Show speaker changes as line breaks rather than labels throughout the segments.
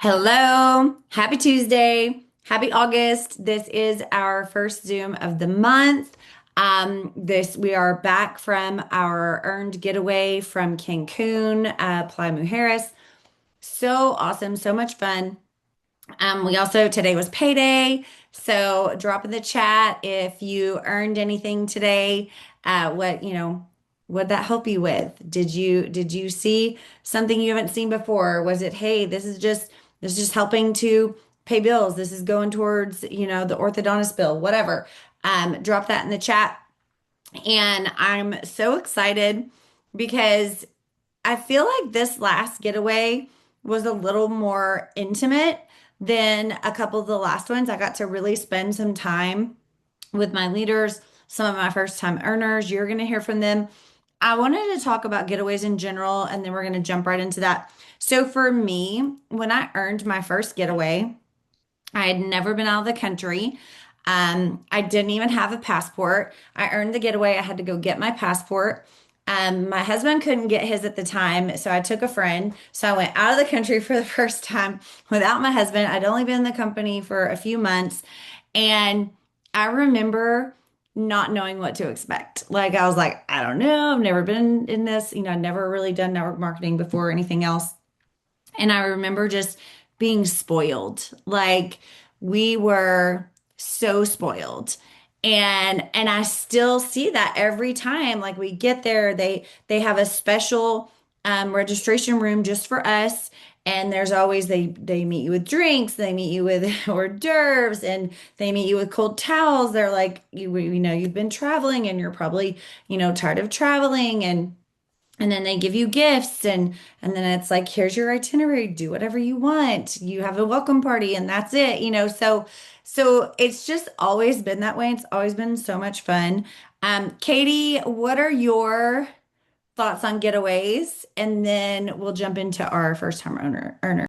Hello, happy Tuesday, happy August. This is our first Zoom of the month. This we are back from our earned getaway from Cancun, Playa Mujeres. So awesome, so much fun. We also today was payday, so drop in the chat if you earned anything today. What that help you with? Did you see something you haven't seen before? Was it, hey, this is just helping to pay bills. This is going towards, the orthodontist bill, whatever. Drop that in the chat. And I'm so excited because I feel like this last getaway was a little more intimate than a couple of the last ones. I got to really spend some time with my leaders, some of my first time earners. You're going to hear from them. I wanted to talk about getaways in general, and then we're going to jump right into that. So, for me, when I earned my first getaway, I had never been out of the country. I didn't even have a passport. I earned the getaway. I had to go get my passport. My husband couldn't get his at the time, so I took a friend. So I went out of the country for the first time without my husband. I'd only been in the company for a few months, and I remember not knowing what to expect. Like I was like, I don't know. I've never been in this, I've never really done network marketing before or anything else. And I remember just being spoiled. Like we were so spoiled. And I still see that every time like we get there, they have a special registration room just for us. And there's always they meet you with drinks, they meet you with hors d'oeuvres, and they meet you with cold towels. They're like, you know, you've been traveling and you're probably, tired of traveling and then they give you gifts and then it's like, here's your itinerary, do whatever you want. You have a welcome party and that's it, so it's just always been that way. It's always been so much fun. Katie, what are your thoughts on getaways? And then we'll jump into our first time earner.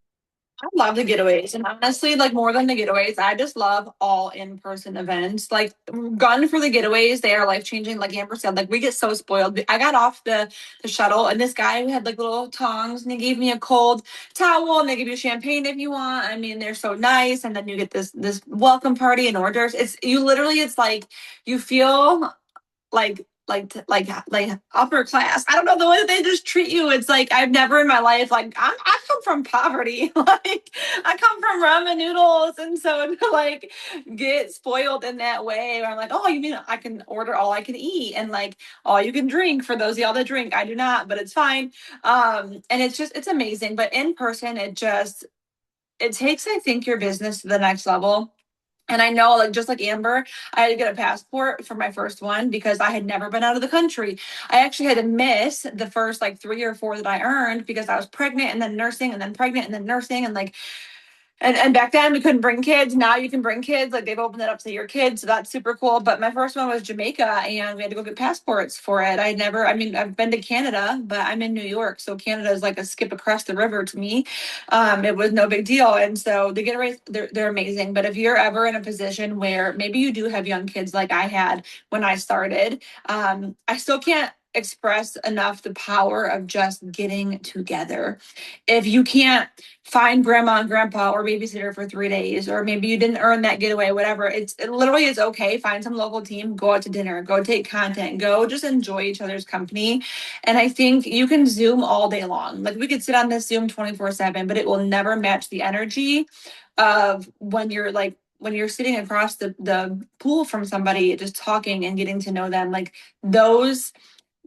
I love the getaways, and honestly, like more than the getaways, I just love all in-person events. Like, gun for the getaways, they are life-changing. Like Amber said, like we get so spoiled. I got off the shuttle, and this guy who had like little tongs, and he gave me a cold towel, and they give you champagne if you want. I mean, they're so nice, and then you get this welcome party and hors d'oeuvres. It's like you feel like upper class. I don't know the way that they just treat you. It's like I've never in my life I come from poverty. Like I come from ramen noodles, and so to like get spoiled in that way, where I'm like, oh, you mean I can order all I can eat and like all you can drink for those of y'all that drink. I do not, but it's fine. And it's amazing. But in person, it takes I think your business to the next level. And I know, like, just like Amber, I had to get a passport for my first one because I had never been out of the country. I actually had to miss the first like 3 or 4 that I earned because I was pregnant and then nursing and then pregnant and then nursing and like and back then we couldn't bring kids. Now you can bring kids. Like they've opened it up to your kids, so that's super cool. But my first one was Jamaica, and we had to go get passports for it. I mean, I've been to Canada, but I'm in New York, so Canada is like a skip across the river to me. It was no big deal, and so the getaways they're amazing. But if you're ever in a position where maybe you do have young kids, like I had when I started, I still can't express enough the power of just getting together. If you can't find grandma and grandpa or babysitter for 3 days, or maybe you didn't earn that getaway, whatever. It literally is okay. Find some local team, go out to dinner, go take content, go just enjoy each other's company. And I think you can Zoom all day long. Like we could sit on this Zoom 24/7, but it will never match the energy of when you're sitting across the pool from somebody, just talking and getting to know them. Like those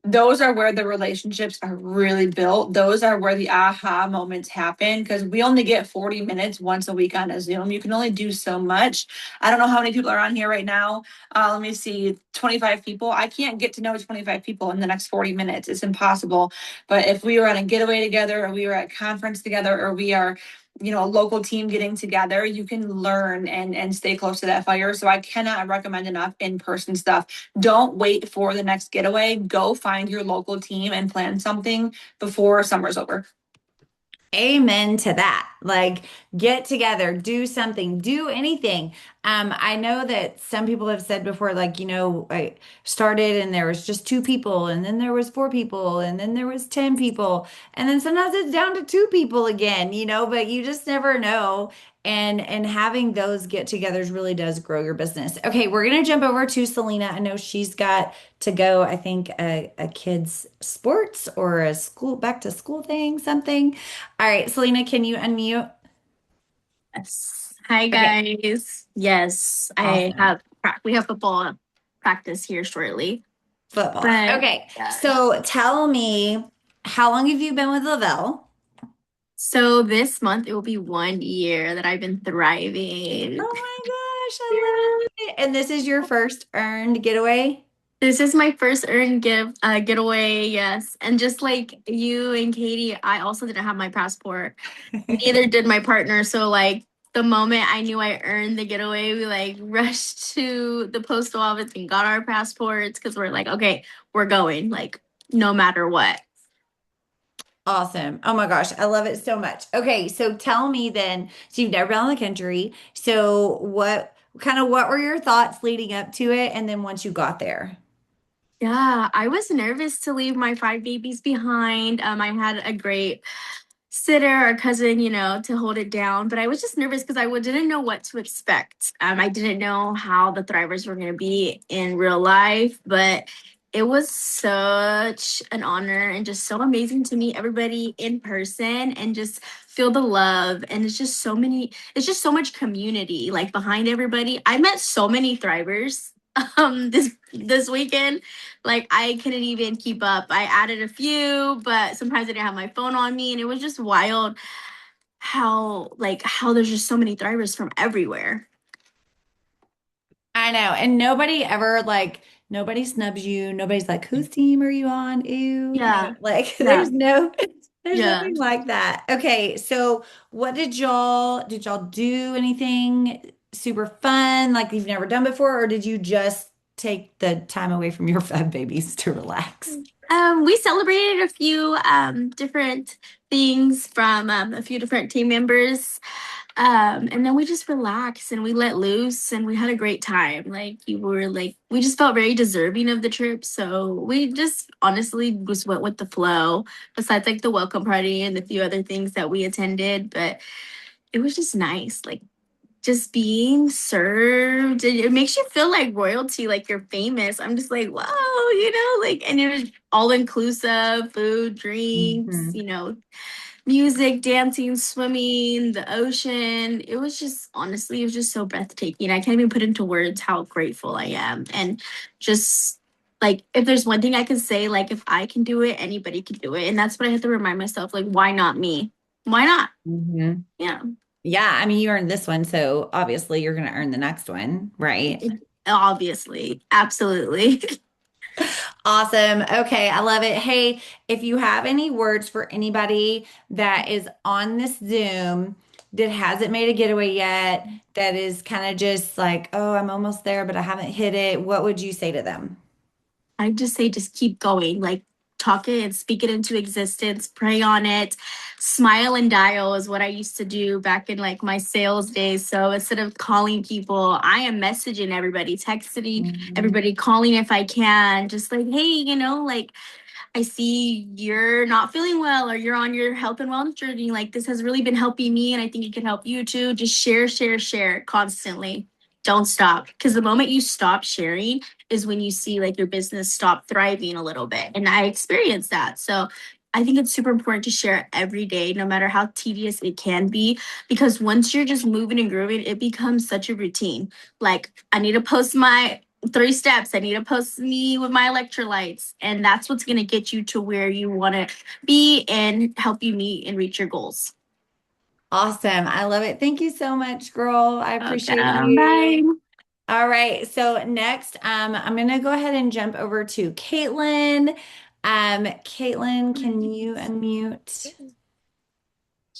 those are where the relationships are really built. Those are where the aha moments happen because we only get 40 minutes once a week on a Zoom. You can only do so much. I don't know how many people are on here right now. Let me see, 25 people. I can't get to know 25 people in the next 40 minutes. It's impossible. But if we were on a getaway together, or we were at a conference together, or we are a local team getting together, you can learn and stay close to that fire. So I cannot recommend enough in-person stuff. Don't wait for the next getaway. Go find your local team and plan something before summer's over.
Amen to that. Like, get together, do something, do anything. I know that some people have said before, like, I started and there was just two people, and then there was four people, and then there was 10 people, and then sometimes it's down to two people again, but you just never know. And having those get-togethers really does grow your business. Okay, we're gonna jump over to Selena. I know she's got to go, I think, a kid's sports or a school back to school thing, something. All right, Selena, can you unmute?
Yes. Hi
Okay,
guys. Yes, I
awesome.
have we have football practice here shortly.
Football.
But
Okay.
yeah.
So tell me, how long have you been with Lavelle?
So this month it will be 1 year that I've been thriving.
Oh my gosh, I
Yeah.
love it. And this is your first earned getaway?
This is my first getaway, yes. And just like you and Katie, I also didn't have my passport. Neither did my partner. So like the moment I knew I earned the getaway, we like rushed to the postal office and got our passports because we're like, okay, we're going, like no matter what.
Awesome. Oh my gosh, I love it so much. Okay, so tell me then, so you've never been on the country. So what were your thoughts leading up to it and then once you got there?
Yeah, I was nervous to leave my five babies behind. I had a great sitter or cousin, to hold it down. But I was just nervous because didn't know what to expect. I didn't know how the Thrivers were going to be in real life, but it was such an honor and just so amazing to meet everybody in person and just feel the love. And it's just so much community like behind everybody. I met so many Thrivers this weekend, like I couldn't even keep up. I added a few, but sometimes I didn't have my phone on me, and it was just wild how there's just so many thrivers from everywhere.
I know. And nobody snubs you. Nobody's like, whose team are you on? Ew.
Yeah,
Like
yeah,
there's
yeah.
nothing like that. Okay, so what did y'all do anything super fun like you've never done before, or did you just take the time away from your fat babies to relax?
We celebrated a few different things from a few different team members. And then we just relaxed and we let loose and we had a great time. We just felt very deserving of the trip. So we just honestly just went with the flow, besides like the welcome party and the few other things that we attended. But it was just nice. Like just being served. It makes you feel like royalty, like you're famous. I'm just like, whoa, and it was all inclusive food, drinks,
Mhm.
music, dancing, swimming, the ocean. It was just honestly, it was just so breathtaking. I can't even put into words how grateful I am. And just like if there's one thing I can say, like if I can do it, anybody can do it. And that's what I have to remind myself, like, why not me? Why not?
Mhm.
Yeah.
Yeah, I mean, you earned this one, so obviously you're going to earn the next one, right?
Obviously. Absolutely.
Awesome. Okay, I love it. Hey, if you have any words for anybody that is on this Zoom that hasn't made a getaway yet, that is kind of just like, oh, I'm almost there, but I haven't hit it, what would you say to them?
I just say just keep going. Like talk it and speak it into existence, pray on it. Smile and dial is what I used to do back in like my sales days. So instead of calling people, I am messaging everybody, texting
Mhm.
everybody, calling if I can, just like, hey, like I see you're not feeling well or you're on your health and wellness journey. Like this has really been helping me and I think it can help you too. Just share, share, share constantly. Don't stop. Because the moment you stop sharing is when you see like your business stop thriving a little bit. And I experienced that. So I think it's super important to share every day, no matter how tedious it can be, because once you're just moving and grooving, it becomes such a routine. Like, I need to post my 3 steps. I need to post me with my electrolytes. And that's what's going to get you to where you want to be and help you meet and reach your goals.
Awesome. I love it. Thank you so much, girl. I
Okay.
appreciate you.
Bye.
All right. So next, I'm gonna go ahead and jump over to Caitlin. Caitlin, can you unmute?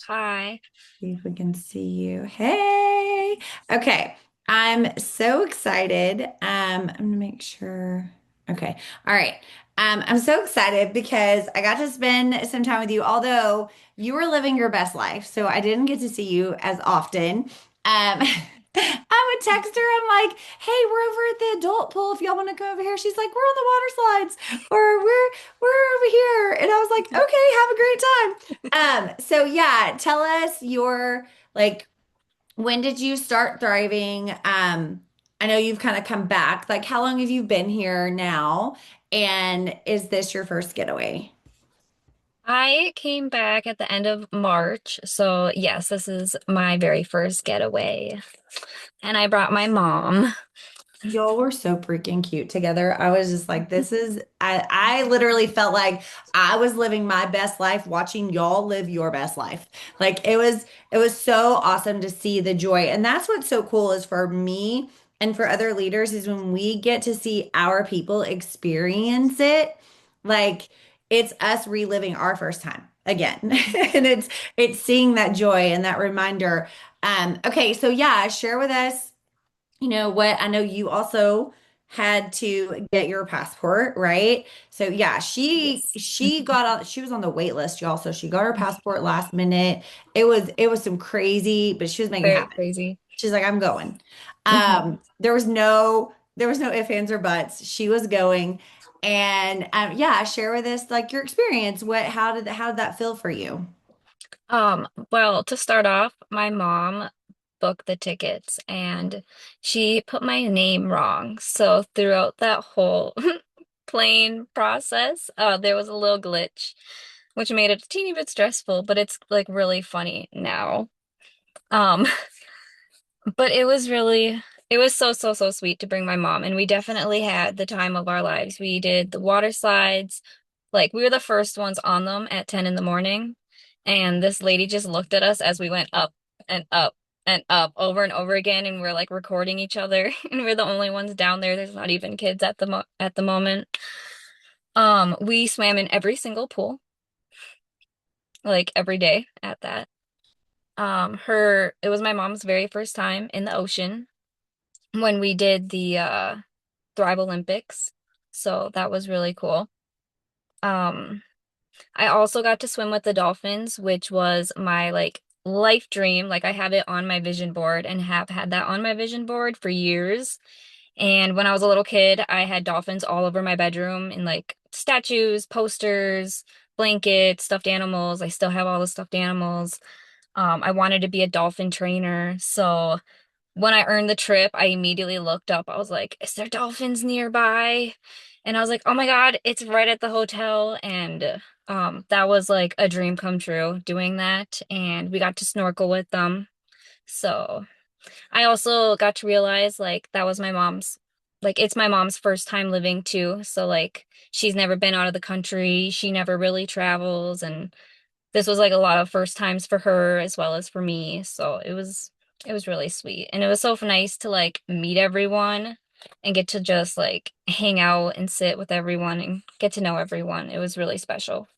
Hi.
See if we can see you. Hey. Okay. I'm so excited. I'm gonna make sure. Okay. All right. I'm so excited because I got to spend some time with you, although you were living your best life. So I didn't get to see you as often. Um, I would text her. I'm like, hey, we're over at the adult pool. If y'all want to come over here, she's like, we're on the water slides, or we're over here. And I was like, okay, have a great time. So yeah, tell us your like, when did you start thriving? I know you've kind of come back. Like, how long have you been here now? And is this your first getaway?
I came back at the end of March. So, yes, this is my very first getaway. And I brought my mom.
Y'all were so freaking cute together. I was just like, this is, I literally felt like I was living my best life watching y'all live your best life. Like it was so awesome to see the joy. And that's what's so cool is for me and for other leaders is when we get to see our people experience it, like it's us reliving our first time again. And it's seeing that joy and that reminder. Okay, so yeah, share with us what I know you also had to get your passport, right? So yeah,
Yes.
she got on she was on the wait list, y'all. So she got her passport last minute. It was some crazy, but she was making it
Very
happen.
crazy.
She's like, I'm going.
Mhm.
There was no ifs, ands, or buts. She was going. And yeah, share with us like your experience. How did that feel for you?
Well, to start off, my mom booked the tickets and she put my name wrong. So throughout that whole plane process, there was a little glitch, which made it a teeny bit stressful, but it's like really funny now. Um, But it was so, so, so sweet to bring my mom. And we definitely had the time of our lives. We did the water slides. Like, we were the first ones on them at 10 in the morning. And this lady just looked at us as we went up and up and up over and over again. And we're like recording each other. And we're the only ones down there. There's not even kids at at the moment. We swam in every single pool, like every day at that. It was my mom's very first time in the ocean when we did the Thrive Olympics. So that was really cool. Um, I also got to swim with the dolphins, which was my like life dream. Like I have it on my vision board and have had that on my vision board for years. And when I was a little kid, I had dolphins all over my bedroom in like statues, posters, blankets, stuffed animals. I still have all the stuffed animals. I wanted to be a dolphin trainer, so when I earned the trip, I immediately looked up. I was like, is there dolphins nearby? And I was like, oh my God, it's right at the hotel. And that was like a dream come true doing that. And we got to snorkel with them. So I also got to realize like that was my mom's, like it's my mom's first time living too. So like she's never been out of the country. She never really travels. And this was like a lot of first times for her as well as for me. So it was really sweet. And it was so nice to like meet everyone and get to just like hang out and sit with everyone and get to know everyone. It was really special.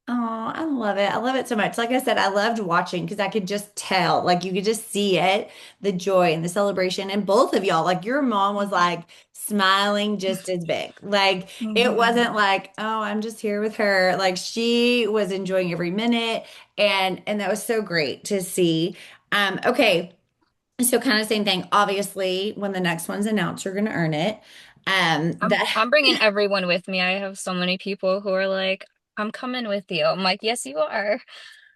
Oh, I love it. I love it so much. Like I said, I loved watching because I could just tell, like you could just see it, the joy and the celebration. And both of y'all, like your mom was like smiling just as big. Like it
Mhm.
wasn't like, oh, I'm just here with her. Like she was enjoying every minute and that was so great to see. Okay. So kind of same thing. Obviously, when the next one's announced, you're gonna earn it. That
I'm bringing everyone with me. I have so many people who are like, I'm coming with you. I'm like, yes, you are.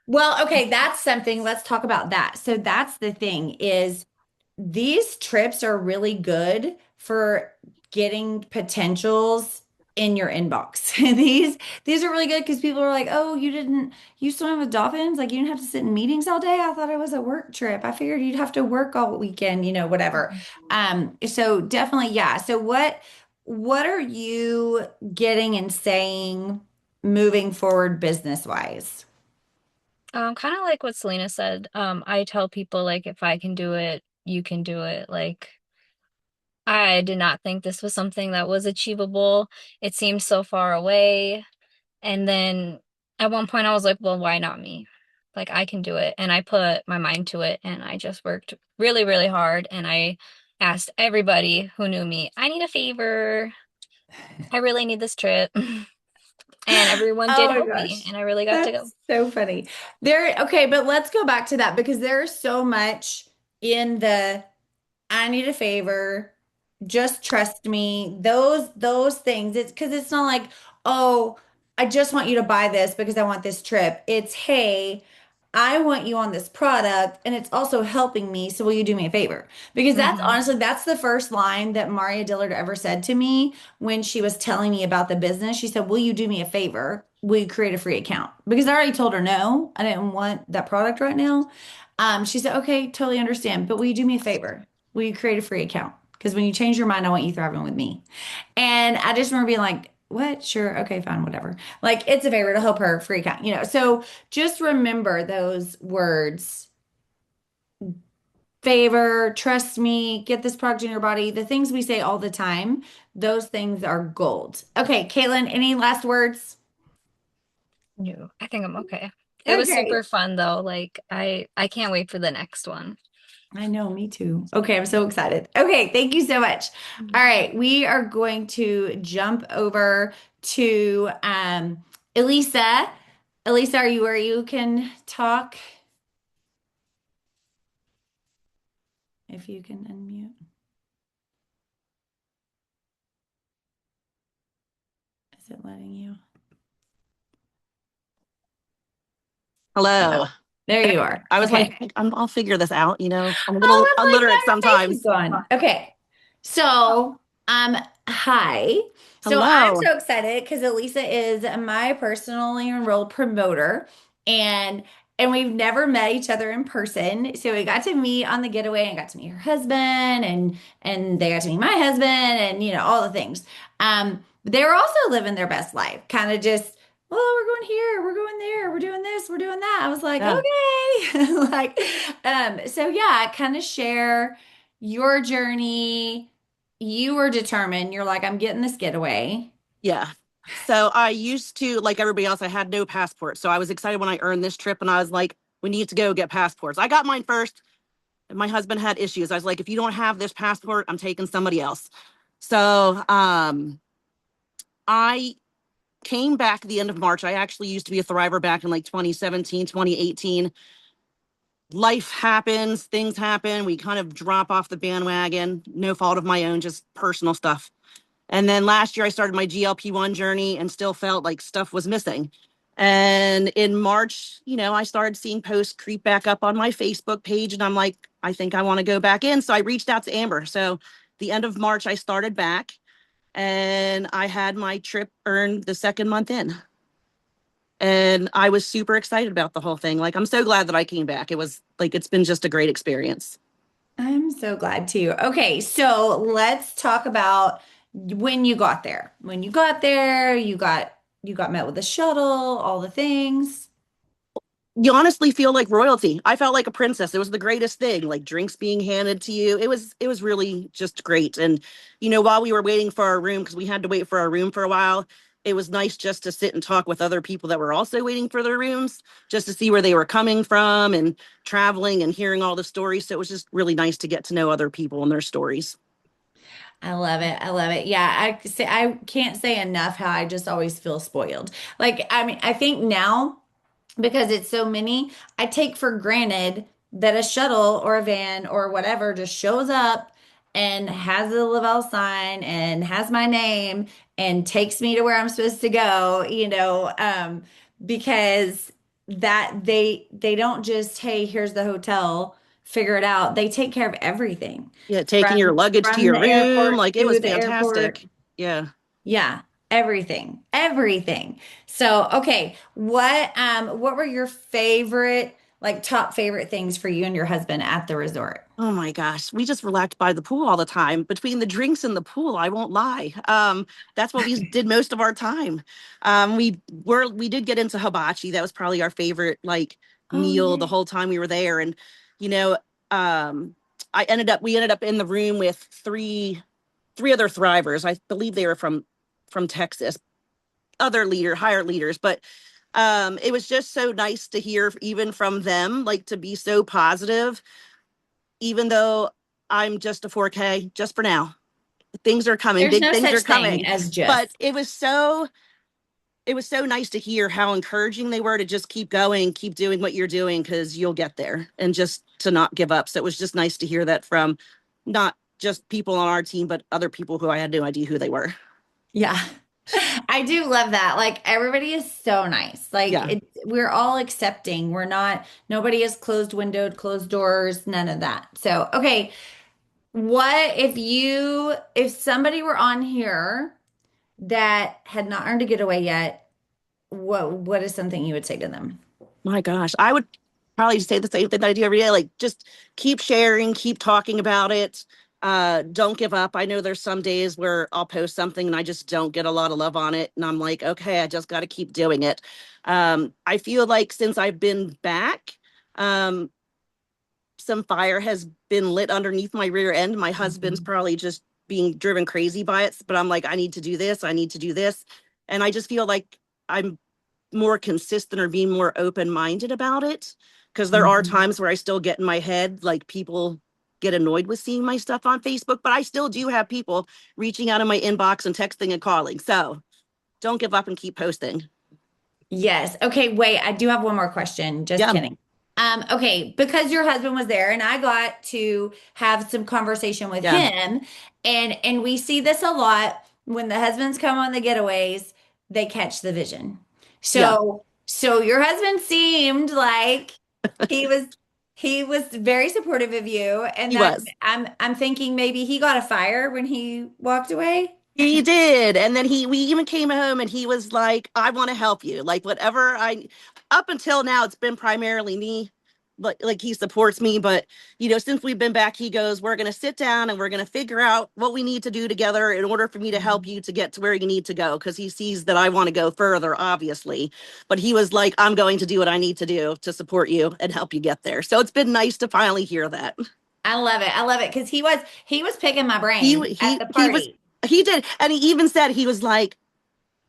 Well, okay, that's something. Let's talk about that. So that's the thing is these trips are really good for getting potentials in your inbox. These are really good because people are like, "Oh, you swim with dolphins? Like you didn't have to sit in meetings all day? I thought it was a work trip. I figured you'd have to work all weekend, whatever." So definitely, yeah. So what are you getting and saying moving forward business wise?
Kind of like what Selena said. I tell people like if I can do it, you can do it. Like I did not think this was something that was achievable. It seemed so far away. And then at one point I was like, well, why not me? Like I can do it. And I put my mind to it and I just worked really, really hard. And I asked everybody who knew me, I need a favor. I really need this trip. And everyone did
Oh my
help me.
gosh.
And I really got to go.
That's so funny. Okay, but let's go back to that because there's so much in the I need a favor. Just trust me. Those things. It's because it's not like, oh, I just want you to buy this because I want this trip. It's, hey, I want you on this product and it's also helping me. So will you do me a favor? Because that's
Hmm.
honestly, that's the first line that Maria Dillard ever said to me when she was telling me about the business. She said, will you do me a favor? Will you create a free account? Because I already told her no, I didn't want that product right now. She said, okay, totally understand, but will you do me a favor? Will you create a free account? Because when you change your mind, I want you thriving with me. And I just remember being like, what? Sure. Okay, fine, whatever. Like, it's a favor to help her free account, you know? So just remember those words: favor, trust me, get this product in your body. The things we say all the time, those things are gold. Okay, Caitlin, any last words?
No, I think I'm okay. It was
Okay.
super fun though. Like I can't wait for the next one.
I know, me too. Okay, I'm so excited. Okay, thank you so much. All right, we are going to jump over to Elisa. Elisa, are you where you can talk? If you can unmute. Is it letting you?
Hello.
There
There
you
we go.
are.
I was like,
Okay.
I'll figure this out. I'm a little
Oh, I'm like,
illiterate
why your face is
sometimes.
gone? Okay. So, hi. So I'm
Hello.
so excited because Elisa is my personally enrolled promoter, and we've never met each other in person. So we got to meet on the getaway and got to meet her husband, and they got to meet my husband, and all the things. But they were also living their best life, kind of just, well, we're going here, we're going there, we're doing this, we're doing that. I was like,
Yeah.
okay. Like, so yeah, kind of share your journey. You were determined. You're like, I'm getting this getaway.
Yeah. So I used to, like everybody else, I had no passport. So I was excited when I earned this trip and I was like, we need to go get passports. I got mine first. And my husband had issues. I was like, if you don't have this passport, I'm taking somebody else. So I came back at the end of March. I actually used to be a Thriver back in like 2017, 2018. Life happens, things happen. We kind of drop off the bandwagon, no fault of my own, just personal stuff. And then last year I started my GLP-1 journey and still felt like stuff was missing. And in March, I started seeing posts creep back up on my Facebook page and I'm like, I think I want to go back in. So I reached out to Amber. So the end of March, I started back and I had my trip earned the second month in. And I was super excited about the whole thing. Like, I'm so glad that I came back. It was like, it's been just a great experience.
I'm so glad too. Okay, so let's talk about when you got there. When you got there, you got met with a shuttle, all the things.
You honestly feel like royalty. I felt like a princess. It was the greatest thing, like drinks being handed to you. It was really just great. And while we were waiting for our room, because we had to wait for our room for a while, it was nice just to sit and talk with other people that were also waiting for their rooms, just to see where they were coming from and traveling and hearing all the stories. So it was just really nice to get to know other people and their stories.
I love it. I love it. Yeah, I can't say enough how I just always feel spoiled. Like, I mean, I think now, because it's so many, I take for granted that a shuttle or a van or whatever just shows up and has a Lavelle sign and has my name and takes me to where I'm supposed to go, because that they don't just, hey, here's the hotel, figure it out. They take care of everything
Yeah, taking your
from
luggage to
from
your
the
room,
airport
like it was
to the airport.
fantastic. Yeah.
Yeah, everything, everything. So, okay, what were your favorite, like top favorite things for you and your husband at the resort?
Oh my gosh, we just relaxed by the pool all the time. Between the drinks and the pool, I won't lie. That's what we did most of our time. We did get into hibachi. That was probably our favorite like
Oh,
meal the
yeah.
whole time we were there. And you know, um, we ended up in the room with three other thrivers. I believe they were from Texas, higher leaders, but it was just so nice to hear even from them, like to be so positive even though I'm just a 4K just for now. Things are coming,
There's
big
no
things
such
are
thing
coming.
as
But
just.
it was so nice to hear how encouraging they were to just keep going, keep doing what you're doing because you'll get there and just to not give up. So it was just nice to hear that from not just people on our team, but other people who I had no idea who they were.
Yeah. I do love that. Like everybody is so nice. Like
Yeah.
we're all accepting. We're not, nobody is closed windowed, closed doors, none of that. So, okay, what if somebody were on here that had not earned a getaway yet, what is something you would say to them?
My gosh, I would probably say the same thing that I do every day. Like, just keep sharing, keep talking about it. Don't give up. I know there's some days where I'll post something and I just don't get a lot of love on it. And I'm like, okay, I just got to keep doing it. I feel like since I've been back, um, some fire has been lit underneath my rear end. My husband's
Mhm.
probably just being driven crazy by it, but I'm like, I need to do this. I need to do this. And I just feel like I'm more consistent or being more open-minded about it, because there are
Mhm.
times where I still get in my head, like people get annoyed with seeing my stuff on Facebook, but I still do have people reaching out in my inbox and texting and calling. So don't give up and keep posting.
Yes. Okay, wait, I do have one more question. Just
Yeah.
kidding. Okay, because your husband was there and I got to have some conversation with
Yeah.
him, and we see this a lot when the husbands come on the getaways, they catch the vision.
Yeah.
So your husband seemed like he was he was very supportive of you, and
He
that
was.
I'm thinking maybe he got a fire when he walked away.
He did. And then we even came home and he was like, I want to help you. Like whatever up until now, it's been primarily me, but like he supports me. But, since we've been back, he goes, we're going to sit down and we're going to figure out what we need to do together in order for me to help you to get to where you need to go. Cause he sees that I want to go further, obviously. But he was like, I'm going to do what I need to do to support you and help you get there. So it's been nice to finally hear that.
I love it. I love it because he was picking my
He,
brain at
he,
the
he was,
party.
he did. And he even said, he was like,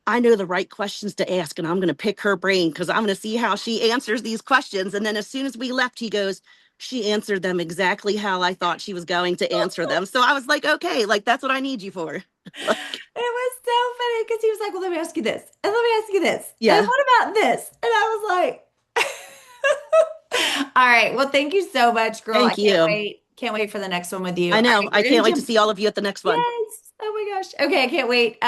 I know the right questions to ask, and I'm going to pick her brain because I'm going to see how she answers these questions. And then as soon as we left, he goes, she answered them exactly how I thought she was going to answer them. So I was like, okay, like that's what I need you for. Like,
It was so funny because he was like, "Well, let me ask you this, and let me ask you this, and
yeah,
what about this?" And I was like, "All right, well, thank you so much, girl. I
thank
can't
you.
wait. Can't wait for the next one with you.
I
All
know.
right,
I
we're gonna
can't wait to
jump.
see all of you at the next one.
Yes. Oh my gosh. Okay, I can't wait.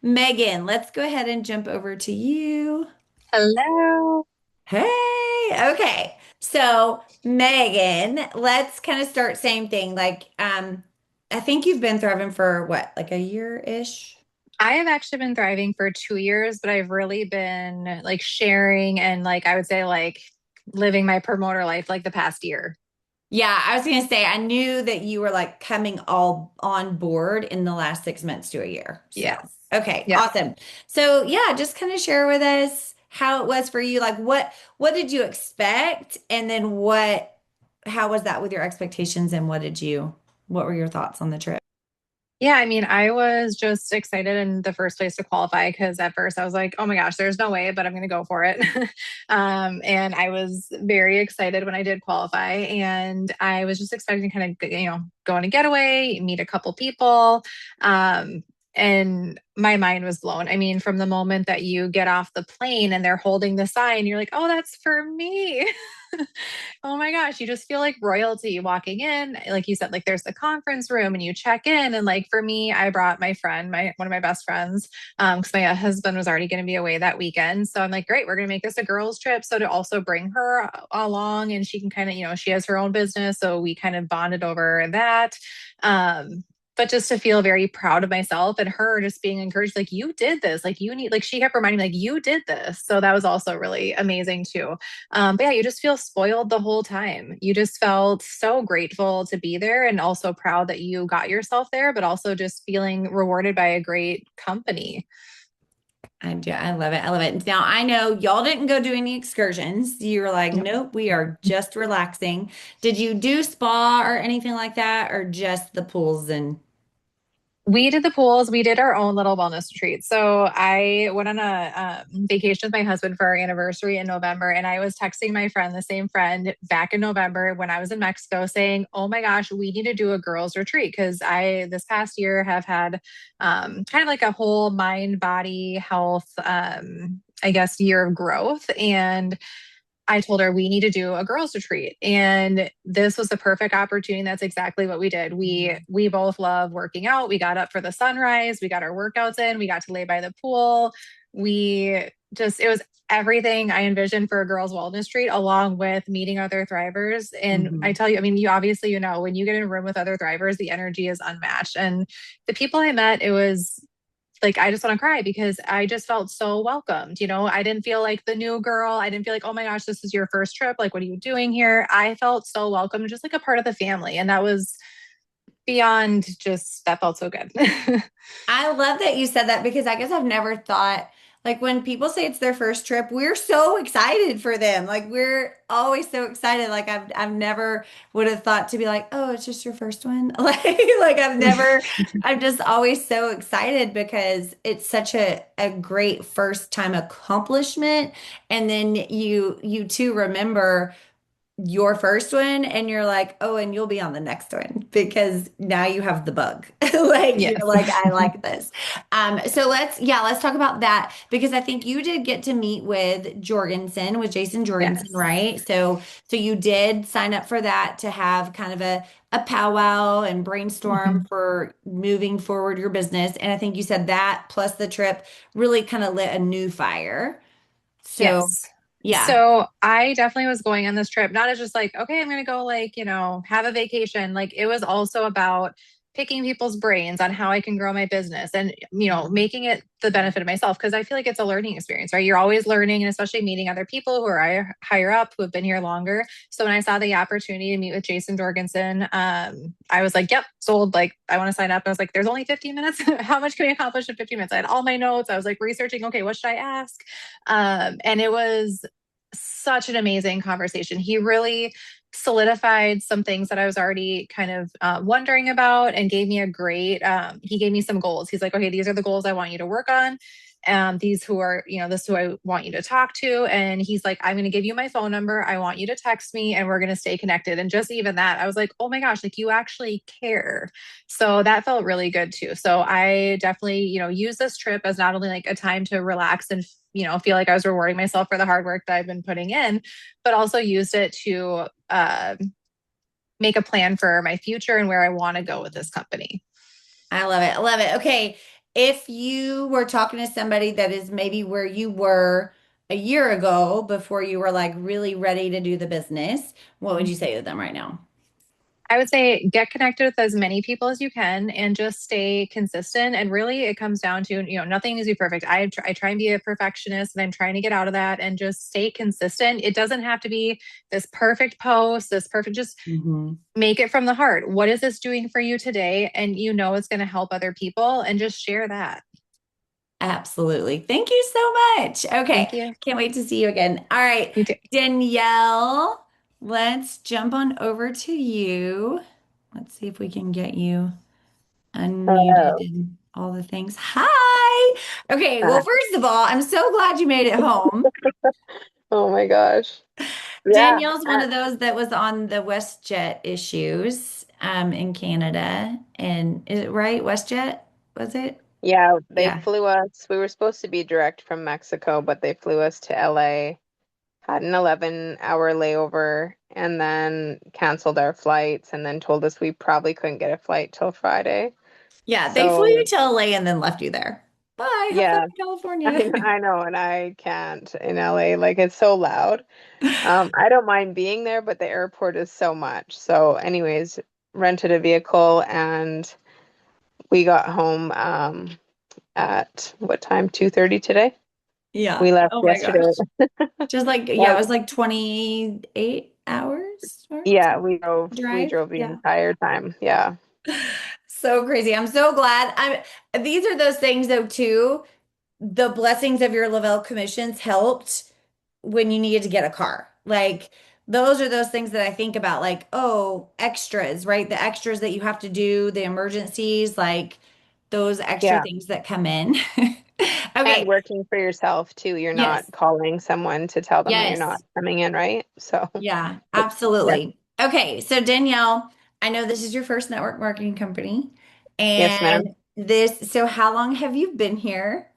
Megan, let's go ahead and jump over to you.
Hello.
Hey, okay. So, Megan, let's kind of start same thing. Like, I think you've been thriving for what, like a year-ish?
I have actually been thriving for 2 years, but I've really been like sharing and like I would say like living my promoter life like the past year.
Yeah, I was gonna say I knew that you were like coming all on board in the last 6 months to a year. So,
Yes.
okay,
Yeah.
awesome. So, yeah, just kind of share with us how it was for you. Like, what did you expect, and then how was that with your expectations, and what were your thoughts on the trip?
Yeah, I mean, I was just excited in the first place to qualify because at first I was like, oh my gosh, there's no way, but I'm going to go for it. And I was very excited when I did qualify. And I was just expecting kind of, go on a getaway, meet a couple people. Um, and my mind was blown. I mean, from the moment that you get off the plane and they're holding the sign, you're like, oh, that's for me. Oh my gosh, you just feel like royalty walking in. Like you said, like there's the conference room and you check in. And like for me, I brought my friend, my one of my best friends, because my husband was already going to be away that weekend. So I'm like, great, we're going to make this a girls' trip. So to also bring her along and she can kind of, she has her own business. So we kind of bonded over that. But just to feel very proud of myself and her just being encouraged, like you did this, like you need, like she kept reminding me, like you did this. So that was also really amazing too. But yeah, you just feel spoiled the whole time. You just felt so grateful to be there and also proud that you got yourself there, but also just feeling rewarded by a great company.
I do. I love it. I love it. Now, I know y'all didn't go do any excursions. You were like,
Yep.
nope, we are just relaxing. Did you do spa or anything like that, or just the pools and
We did the pools. We did our own little wellness retreat. So I went on a vacation with my husband for our anniversary in November, and I was texting my friend, the same friend, back in November when I was in Mexico, saying, "Oh my gosh, we need to do a girls' retreat because I this past year have had kind of like a whole mind body health, I guess, year of growth and."
I told her we need to do a girls retreat, and this was the perfect opportunity. That's exactly what we did. We both love working out. We got up for the sunrise. We got our workouts in. We got to lay by the pool. We just it was everything I envisioned for a girls wellness treat, along with meeting other thrivers. And I
Mhm.
tell you, I mean, you obviously, when you get in a room with other thrivers, the energy is unmatched. And the people I met, it was like I just want to cry because I just felt so welcomed. I didn't feel like the new girl. I didn't feel like, oh my gosh, this is your first trip. Like, what are you doing here? I felt so welcome, just like a part of the family. And that was beyond just, that felt so good.
I love that you said that because I guess I've never thought, like when people say it's their first trip, we're so excited for them. Like we're always so excited. Like I've never would have thought to be like, oh, it's just your first one. Like I'm just always so excited because it's such a great first time accomplishment. And then you too remember your first one and you're like, oh, and you'll be on the next one because now you have the bug. Like you're
Yes.
like, I like this. So let's talk about that because I think you did get to meet with Jason Jorgensen,
Yes.
right? So you did sign up for that to have kind of a powwow and brainstorm
Mhm.
for moving forward your business. And I think you said that plus the trip really kind of lit a new fire. So
Yes.
yeah.
So I definitely was going on this trip, not as just like, okay, I'm going to go like, have a vacation. Like it was also about picking people's brains on how I can grow my business and, making it the benefit of myself. Cause I feel like it's a learning experience, right? You're always learning and especially meeting other people who are higher up who have been here longer. So when I saw the opportunity to meet with Jason Jorgensen, I was like, yep, sold. Like I want to sign up. I was like, there's only 15 minutes. How much can we accomplish in 15 minutes? I had all my notes. I was like researching, okay, what should I ask? And it was such an amazing conversation. He really solidified some things that I was already kind of wondering about and gave me he gave me some goals. He's like, okay, these are the goals I want you to work on. These who are, this is who I want you to talk to. And he's like, I'm going to give you my phone number. I want you to text me and we're going to stay connected. And just even that, I was like, oh my gosh, like you actually care. So that felt really good too. So I definitely, use this trip as not only like a time to relax and feel like I was rewarding myself for the hard work that I've been putting in, but also used it to make a plan for my future and where I want to go with this company.
I love it. I love it. Okay. If you were talking to somebody that is maybe where you were a year ago before you were like really ready to do the business, what would you say to them right now?
I would say get connected with as many people as you can and just stay consistent. And really, it comes down to, nothing needs to be perfect. I try and be a perfectionist and I'm trying to get out of that and just stay consistent. It doesn't have to be this perfect post, just
Mhm.
make it from the heart. What is this doing for you today? And it's going to help other people and just share that.
Absolutely. Thank you so much. Okay.
Thank you.
Can't wait to see you again. All right.
You too.
Danielle, let's jump on over to you. Let's see if we can get you unmuted
Hello.
and all the things. Hi. Okay. Well,
Hi.
first of all, I'm so glad you made it home.
Oh my gosh. Yeah.
Danielle's one of those that was on the WestJet issues in Canada. And is it right? WestJet, was it?
Yeah, they
Yeah.
flew us. We were supposed to be direct from Mexico, but they flew us to LA, had an 11-hour layover, and then canceled our flights and then told us we probably couldn't get a flight till Friday.
Yeah. They flew you
So,
to LA and then left you there. Bye. Have fun
yeah,
in California.
I know, and I can't in LA. Like it's so loud. I don't mind being there, but the airport is so much. So, anyways, rented a vehicle and we got home at what time? 2:30 today.
Yeah.
We left
Oh my
yesterday.
gosh. Just like, yeah,
Yeah,
it was like 28 hours or
yeah, we
drive.
drove the
Yeah.
entire time. Yeah.
So crazy. I'm so glad. These are those things though too. The blessings of your Lavelle commissions helped when you needed to get a car. Like those are those things that I think about, like, oh, extras, right? The extras that you have to do, the emergencies, like those extra
Yeah.
things that come in.
And
Okay.
working for yourself too. You're
Yes.
not calling someone to tell them that you're not
Yes.
coming in, right? So,
Yeah,
yeah.
absolutely. Okay, so Danielle, I know this is your first network marketing company.
Yes, ma'am.
So how long have you been here?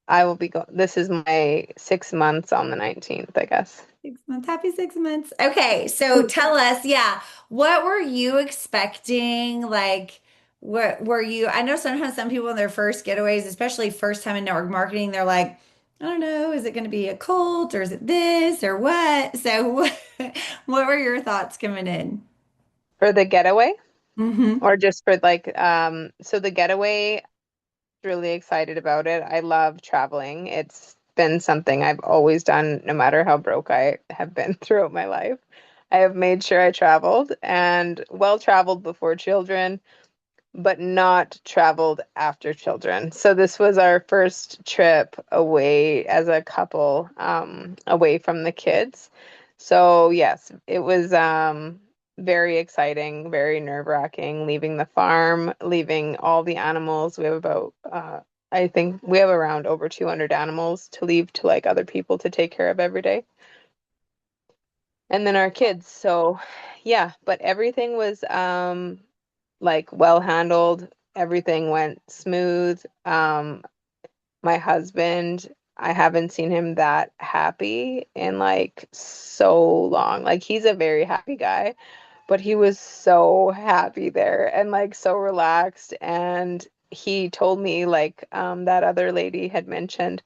I will be this is my 6 months on the 19th, I guess.
6 months. Happy 6 months. Okay, so tell us, yeah, what were you expecting? Like, what were you? I know sometimes some people in their first getaways, especially first time in network marketing, they're like, I don't know, is it going to be a cult or is it this or what? So, what were your thoughts coming in?
For the getaway
Hmm.
or just for like so the getaway, really excited about it. I love traveling. It's been something I've always done no matter how broke I have been throughout my life. I have made sure I traveled and well traveled before children, but not traveled after children. So this was our first trip away as a couple, away from the kids. So yes, it was very exciting, very nerve-wracking, leaving the farm, leaving all the animals. We have about I think we have around over 200 animals to leave to like other people to take care of every day. And then our kids. So yeah, but everything was like well handled. Everything went smooth. My husband, I haven't seen him that happy in like so long. Like he's a very happy guy, but he was so happy there and like so relaxed. And he told me like that other lady had mentioned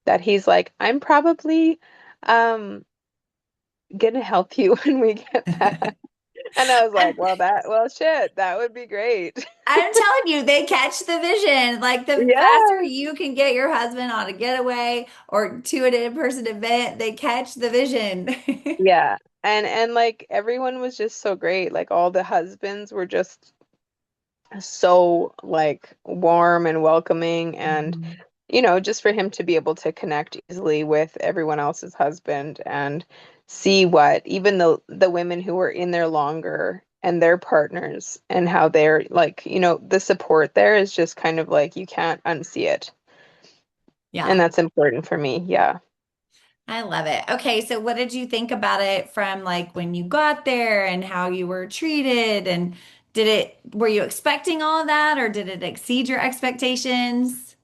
that he's like, I'm probably um gonna help you when we get back. And I was like, well, shit, that would be great.
I'm telling you, they catch the vision. Like the faster
Yeah.
you can get your husband on a getaway or to an in-person event, they catch the vision.
Yeah. And like everyone was just so great. Like all the husbands were just so like warm and welcoming and
Mhm.
just for him to be able to connect easily with everyone else's husband and see what even the women who were in there longer and their partners and how they're like, the support there is just kind of like you can't unsee it. And
Yeah,
that's important for me. Yeah.
I love it. Okay, so what did you think about it from like when you got there and how you were treated? And were you expecting all of that or did it exceed your expectations?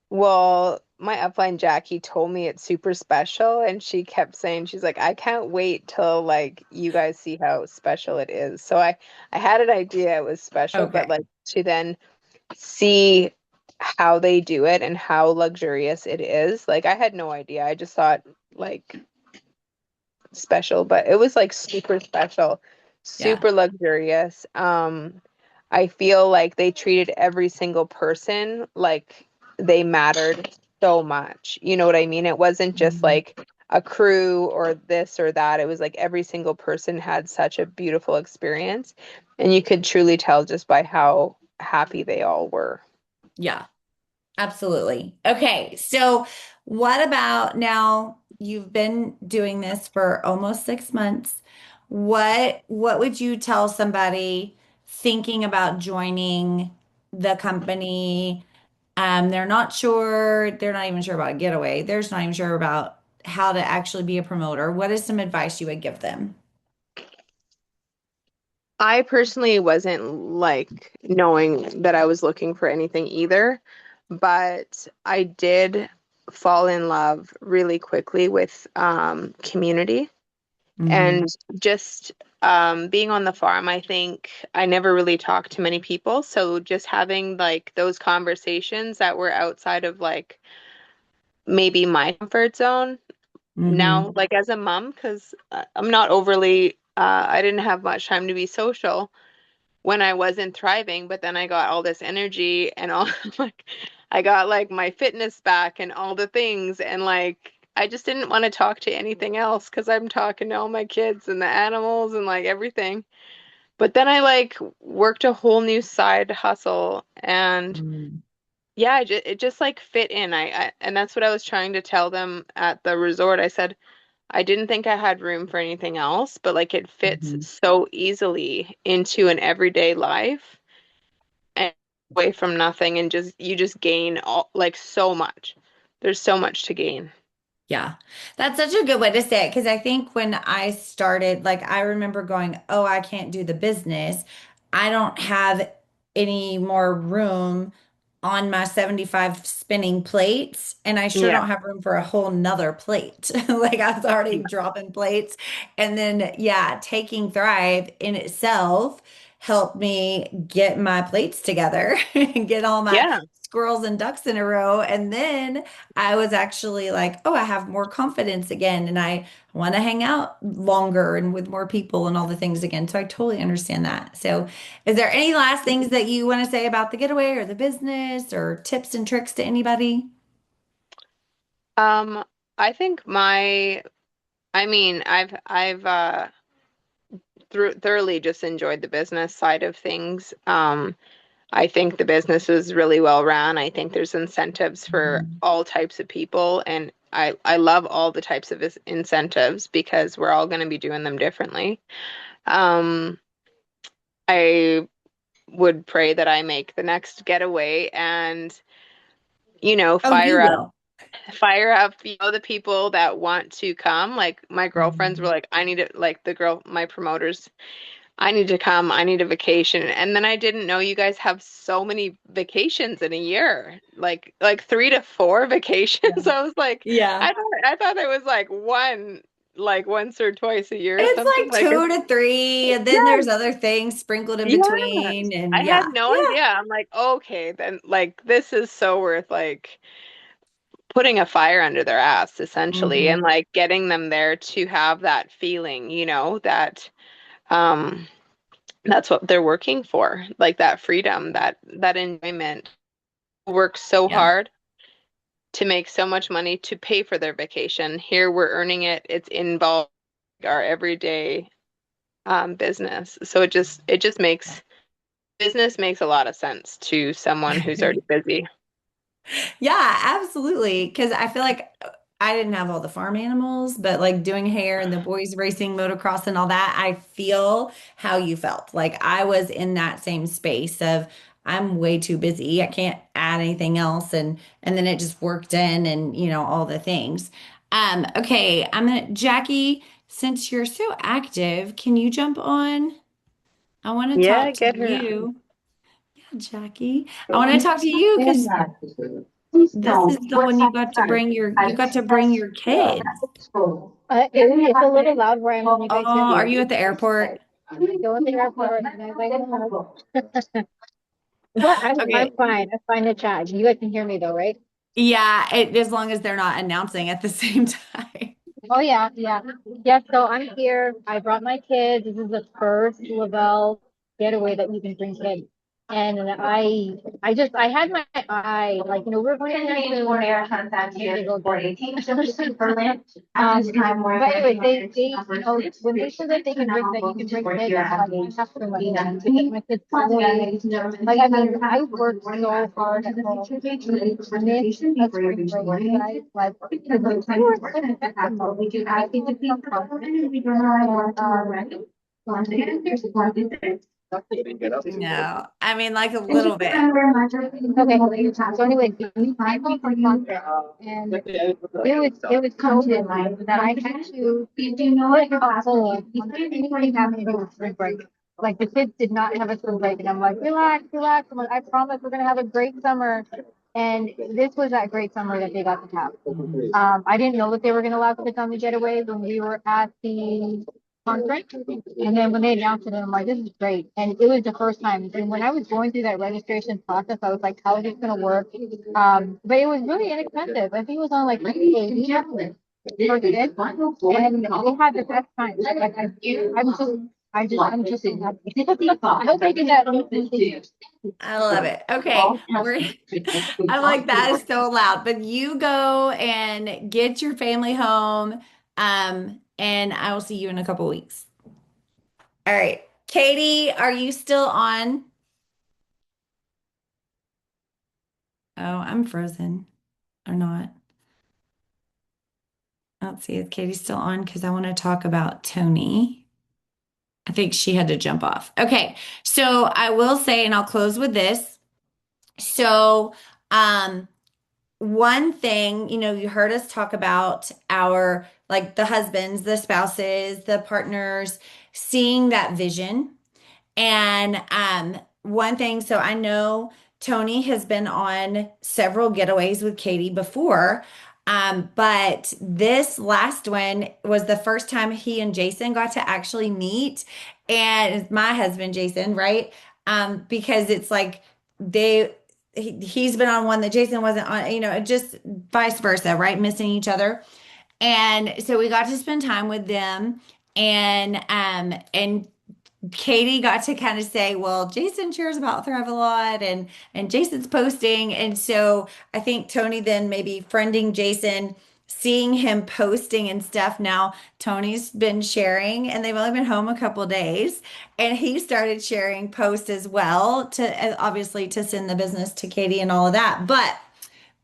Well, my upline Jackie told me it's super special, and she kept saying she's like, I can't wait till like you guys see how special it is. So I had an idea it was special, but
Okay.
like to then see how they do it and how luxurious it is, like I had no idea. I just thought like special, but it was like super special,
Yeah.
super luxurious. I feel like they treated every single person like they mattered so much. You know what I mean? It wasn't just
Mhm.
like a crew or this or that. It was like every single person had such a beautiful experience, and you could truly tell just by how happy they all were.
Yeah. Absolutely. Okay, so what about now you've been doing this for almost 6 months. What would you tell somebody thinking about joining the company? They're not sure, they're not even sure about Getaway. They're just not even sure about how to actually be a promoter. What is some advice you would give them?
I personally wasn't like knowing that I was looking for anything either, but I did fall in love really quickly with community
Hmm.
and just being on the farm. I think I never really talked to many people, so just having like those conversations that were outside of like maybe my comfort zone now,
Hmm.
like as a mom, because I'm not overly, I didn't have much time to be social when I wasn't thriving, but then I got all this energy and all like I got like my fitness back and all the things and like I just didn't want to talk to anything else because I'm talking to all my kids and the animals and like everything. But then I like worked a whole new side hustle and yeah, it just like fit in. And that's what I was trying to tell them at the resort. I said I didn't think I had room for anything else, but like it fits
Hmm.
so easily into an everyday life and away from nothing and just you just gain all like so much. There's so much to gain.
Yeah, that's such a good way to say it because I think when I started, like, I remember going, oh, I can't do the business. I don't have any more room on my 75 spinning plates, and I sure
Yeah.
don't have room for a whole nother plate. Like I was already dropping plates. And then, yeah, taking Thrive in itself helped me get my plates together and get all my
Yeah.
squirrels and ducks in a row. And then I was actually like, oh, I have more confidence again. And I want to hang out longer and with more people and all the things again. So I totally understand that. So, is there any last things that you want to say about the getaway or the business or tips and tricks to anybody?
Um, I think I mean, I've thoroughly just enjoyed the business side of things. I think the business is really well run. I think there's incentives for
Mhm.
all types of people, and I love all the types of incentives because we're all going to be doing them differently. Um, I would pray that I make the next getaway and,
Oh, you will.
fire up, the people that want to come. Like my girlfriends were
Mhm.
like, I need to, like my promoters, I need to come, I need a vacation. And then I didn't know you guys have so many vacations in a year, like 3 to 4 vacations.
Yeah.
I was like,
Yeah.
I thought it was like one, like once or twice a year or
It's
something.
like two to three, and then
Yeah,
there's other things sprinkled in
yeah.
between. And
I had
yeah,
no
yeah.
idea. I'm like, okay, then like this is so worth like putting a fire under their ass essentially, and
Hmm.
like getting them there to have that feeling, that um that's what they're working for, like that freedom, that enjoyment. Work so
Yeah.
hard to make so much money to pay for their vacation. Here we're earning it. It's involved our everyday business. So it just makes business makes a lot of sense to someone who's already busy.
Yeah, absolutely. Because I feel like I didn't have all the farm animals, but like doing hair and the boys racing motocross and all that, I feel how you felt. Like I was in that same space of I'm way too busy. I can't add anything else, and then it just worked in and all the things. Okay, Jackie, since you're so active, can you jump on? I want to
Yeah,
talk to
get her.
you. Jackie, I want to talk to you because this is the one you got to bring your kids.
It's a little loud where I'm. You
Oh,
guys hear me?
are you at the airport?
Go in the airport and I'm like, but I'm
Okay.
fine. I'm fine to chat. You guys can hear me though, right?
Yeah, as long as they're not announcing at the same time.
Oh yeah, yeah. Yeah, so I'm here. I brought my kids. This is the first Lavelle getaway that you can bring kids. And I had my eye, like, we're going to go get it. But anyway, when they said that they can bring, that you can bring kids, I'm like, I have to bring my kids because my kids probably, like, I mean, I worked so hard at home. I missed a spring break, guys, like, because we were so flexible. I think it's some
No, I mean like a little bit.
Okay, so anyway, we cycled from Concord, and it was COVID that I had to like a whole anything happening to spring break. Like the kids did not have a spring break, and I'm like, relax, relax. I'm like, I promise we're gonna have a great summer. And this was that great summer that they got to have.
Mhm.
I didn't know that they were gonna allow kids on the getaway when we were at the conference. And then when they announced it, I'm like, this is great. And it was the first time. And when I was going through that registration process, I was like, how is this going to work? But it was really inexpensive. I think it was on like 80 for kids. And they had the best time. Like, I'm just so happy. I hope they did that.
I love it. Okay, I'm like that is so loud, but you go and get your family home, and I will see you in a couple weeks. All right, Katie, are you still on? Oh, I'm frozen or not. Let's see if Katie's still on because I want to talk about Tony. I think she had to jump off. Okay, so I will say, and I'll close with this. So, one thing, you heard us talk about our, like the husbands, the spouses, the partners, seeing that vision. And one thing, so I know Tony has been on several getaways with Katie before. But this last one was the first time he and Jason got to actually meet. And it's my husband, Jason, right? Because it's like they he's been on one that Jason wasn't on, just vice versa, right? Missing each other. And so we got to spend time with them, and Katie got to kind of say, well, Jason shares about Thrive a lot, and Jason's posting. And so I think Tony then maybe friending Jason, seeing him posting and stuff. Now Tony's been sharing and they've only been home a couple days, and he started sharing posts as well to obviously to send the business to Katie and all of that. But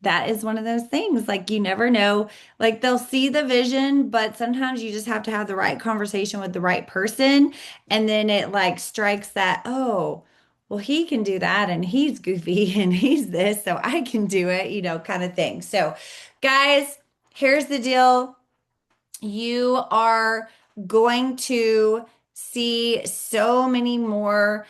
that is one of those things. Like, you never know. Like, they'll see the vision, but sometimes you just have to have the right conversation with the right person. And then it like strikes that, oh, well, he can do that and he's goofy and he's this, so I can do it, kind of thing. So, guys, here's the deal. You are going to see so many more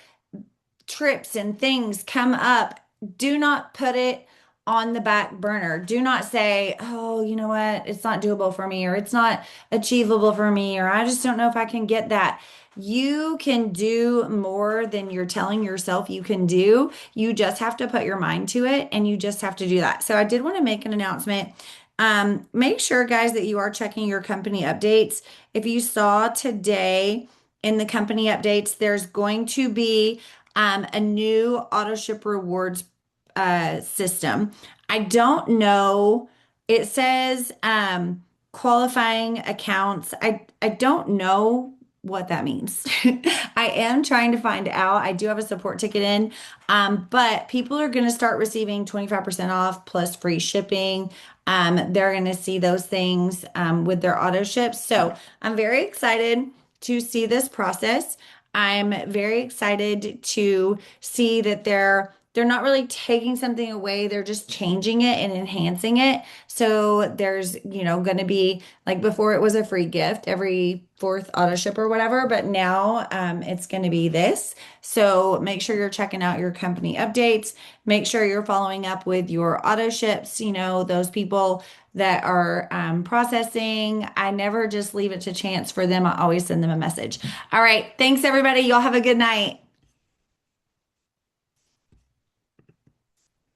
trips and things come up. Do not put it on the back burner. Do not say, oh, you know what? It's not doable for me, or it's not achievable for me, or I just don't know if I can get that. You can do more than you're telling yourself you can do. You just have to put your mind to it, and you just have to do that. So I did want to make an announcement. Make sure, guys, that you are checking your company updates. If you saw today in the company updates, there's going to be a new auto ship rewards system. I don't know. It says qualifying accounts. I don't know what that means. I am trying to find out. I do have a support ticket in, but people are going to start receiving 25% off plus free shipping. They're going to see those things with their auto ships. So I'm very excited to see this process. I'm very excited to see that they're not really taking something away, they're just changing it and enhancing it. So there's, going to be, like, before it was a free gift every fourth auto ship or whatever, but now it's going to be this. So make sure you're checking out your company updates. Make sure you're following up with your auto ships, those people that are processing. I never just leave it to chance for them. I always send them a message. All right. Thanks, everybody. Y'all have a good night.